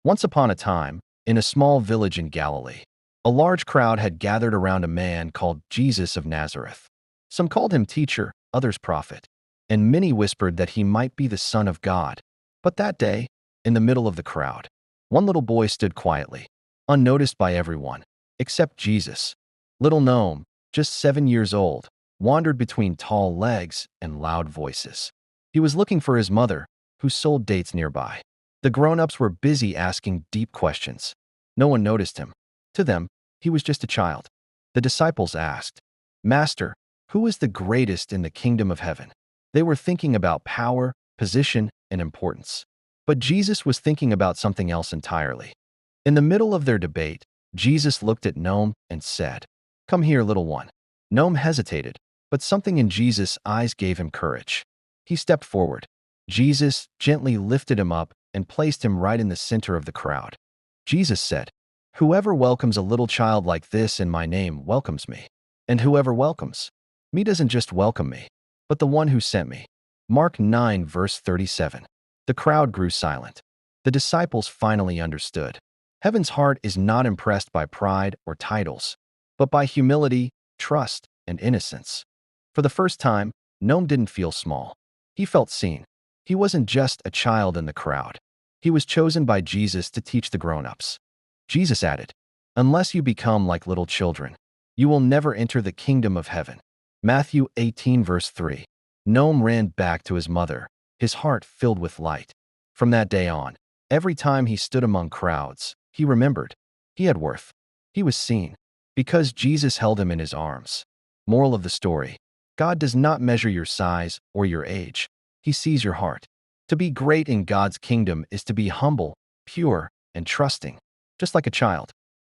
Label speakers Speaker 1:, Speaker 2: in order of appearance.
Speaker 1: Once upon a time, in a small village in Galilee, a large crowd had gathered around a man called Jesus of Nazareth. Some called him teacher, others prophet, and many whispered that he might be the Son of God. But that day, in the middle of the crowd, one little boy stood quietly, unnoticed by everyone, except Jesus. Little Noam, just 7 years old, wandered between tall legs and loud voices. He was looking for his mother, who sold dates nearby. The grown-ups were busy asking deep questions. No one noticed him. To them, he was just a child. The disciples asked, "Master, who is the greatest in the kingdom of heaven?" They were thinking about power, position, and importance. But Jesus was thinking about something else entirely. In the middle of their debate, Jesus looked at Noam and said, "Come here, little one." Noam hesitated, but something in Jesus' eyes gave him courage. He stepped forward. Jesus gently lifted him up and placed him right in the center of the crowd. Jesus said, "Whoever welcomes a little child like this in my name welcomes me. And whoever welcomes me doesn't just welcome me, but the one who sent me." Mark 9, verse 37. The crowd grew silent. The disciples finally understood. Heaven's heart is not impressed by pride or titles, but by humility, trust, and innocence. For the first time, Noam didn't feel small. He felt seen. He wasn't just a child in the crowd. He was chosen by Jesus to teach the grown-ups. Jesus added, "Unless you become like little children, you will never enter the kingdom of heaven." Matthew 18, verse 3. Noam ran back to his mother, his heart filled with light. From that day on, every time he stood among crowds, he remembered. He had worth. He was seen, because Jesus held him in his arms. Moral of the story: God does not measure your size or your age. He sees your heart. To be great in God's kingdom is to be humble, pure, and trusting, just like a child.